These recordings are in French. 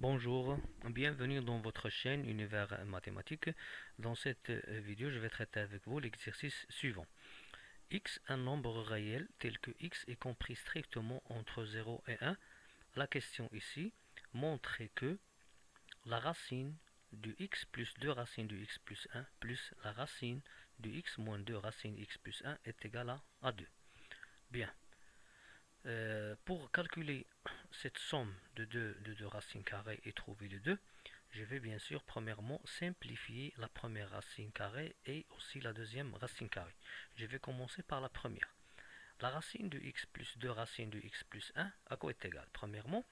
Bonjour, bienvenue dans votre chaîne Univers Mathématique. Dans cette vidéo, je vais traiter avec vous l'exercice suivant. X, un nombre réel tel que X est compris strictement entre 0 et 1. La question ici, montrer que la racine du X plus 2 racines du X plus 1 plus la racine du X moins 2 racines X plus 1 est égale à 2. Bien. Pour calculer cette somme de deux racines carrées et trouver le 2, je vais bien sûr premièrement simplifier la première racine carrée et aussi la deuxième racine carrée. Je vais commencer par la première. La racine de x plus 2 racines de x plus 1 à quoi est égal? Premièrement,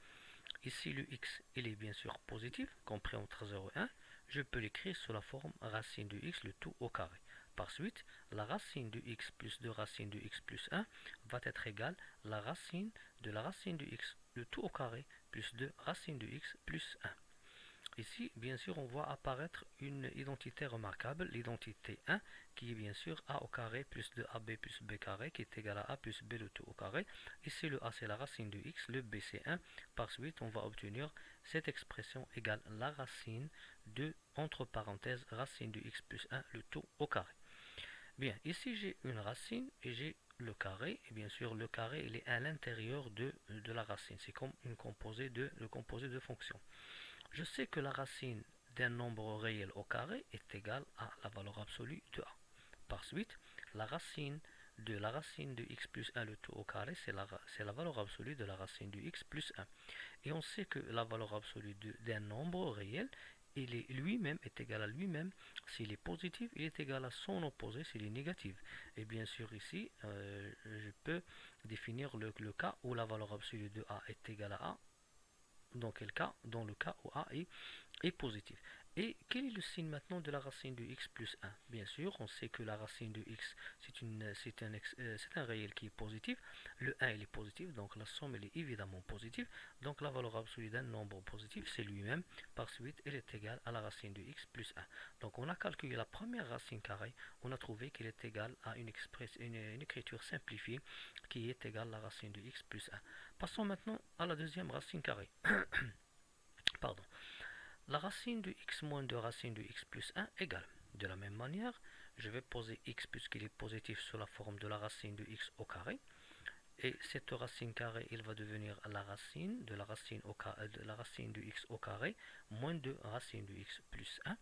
ici le x il est bien sûr positif, compris entre 0 et 1. Je peux l'écrire sous la forme racine de x le tout au carré. Par suite, la racine de x plus 2 racine de x plus 1 va être égale à la racine de x le tout au carré plus 2 racine de x plus 1. Ici, bien sûr, on voit apparaître une identité remarquable, l'identité 1, qui est bien sûr a au carré plus 2ab plus b carré, qui est égal à a plus b le tout au carré. Ici, le a c'est la racine de x, le b c'est 1. Par suite, on va obtenir cette expression égale la racine de, entre parenthèses, racine de x plus 1, le tout au carré. Bien, ici j'ai une racine et j'ai le carré, et bien sûr le carré il est à l'intérieur de la racine, c'est comme le composé de fonctions. Je sais que la racine d'un nombre réel au carré est égale à la valeur absolue de a. Par suite, la racine de x plus 1 le tout au carré, c'est la valeur absolue de la racine de x plus 1. Et on sait que la valeur absolue d'un nombre réel, il est lui-même est égal à lui-même. S'il est positif, il est égal à son opposé s'il est négatif. Et bien sûr ici, je peux définir le cas où la valeur absolue de a est égale à a. Dans quel cas? Dans le cas où a est positif. Et quel est le signe maintenant de la racine de x plus 1? Bien sûr, on sait que la racine de x, c'est un réel qui est positif. Le 1, il est positif, donc la somme, elle est évidemment positive. Donc la valeur absolue d'un nombre positif, c'est lui-même. Par suite, elle est égale à la racine de x plus 1. Donc on a calculé la première racine carrée, on a trouvé qu'elle est égale à une écriture simplifiée qui est égale à la racine de x plus 1. Passons maintenant à la deuxième racine carrée. Pardon. La racine de x moins 2 racine de x plus 1 égale. De la même manière, je vais poser x puisqu'il est positif sous la forme de la racine de x au carré. Et cette racine carrée, il va devenir la racine de la racine de x au carré moins 2 racine de x plus 1.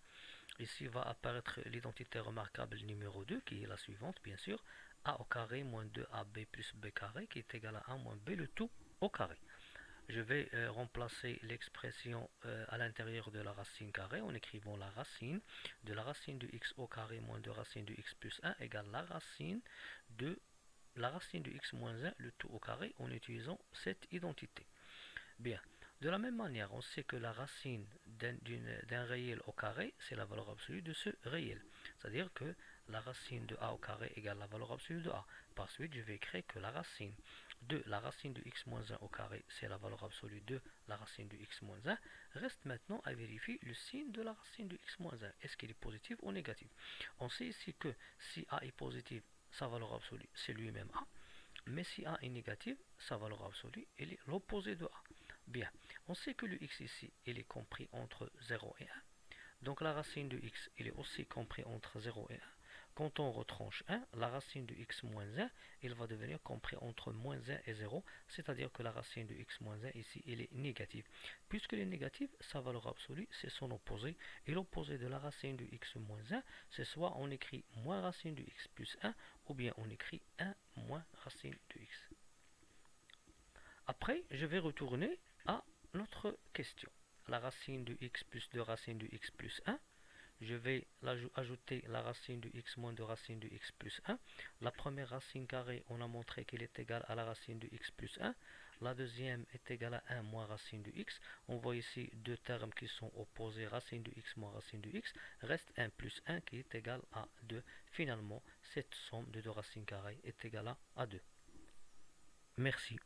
Ici va apparaître l'identité remarquable numéro 2 qui est la suivante bien sûr. A au carré moins 2ab plus b carré qui est égal à a moins b le tout au carré. Je vais remplacer l'expression à l'intérieur de la racine carrée en écrivant la racine de la racine de x au carré moins de racine de x plus 1 égale la racine de x moins 1 le tout au carré en utilisant cette identité. Bien, de la même manière, on sait que la racine d'un réel au carré, c'est la valeur absolue de ce réel. C'est-à-dire que la racine de a au carré égale la valeur absolue de a. Par suite, je vais écrire que la racine de x moins 1 au carré, c'est la valeur absolue de la racine de x moins 1. Reste maintenant à vérifier le signe de la racine de x moins 1. Est-ce qu'il est positif ou négatif? On sait ici que si a est positif, sa valeur absolue, c'est lui-même a. Mais si a est négatif, sa valeur absolue, elle est l'opposé de a. Bien, on sait que le x ici, il est compris entre 0 et 1. Donc la racine de x, il est aussi compris entre 0 et 1. Quand on retranche 1, la racine de x moins 1, il va devenir compris entre moins 1 et 0, c'est-à-dire que la racine de x moins 1 ici, il est négative. Puisqu'il est négatif, sa valeur absolue, c'est son opposé. Et l'opposé de la racine de x moins 1, c'est soit on écrit moins racine de x plus 1, ou bien on écrit 1 moins racine de x. Après, je vais retourner à notre question. La racine de x plus 2 racine de x plus 1. Je vais ajouter la racine de x moins de racine de x plus 1. La première racine carrée, on a montré qu'elle est égale à la racine de x plus 1. La deuxième est égale à 1 moins racine de x. On voit ici deux termes qui sont opposés, racine de x moins racine de x. Reste 1 plus 1 qui est égal à 2. Finalement, cette somme de deux racines carrées est égale à 2. Merci.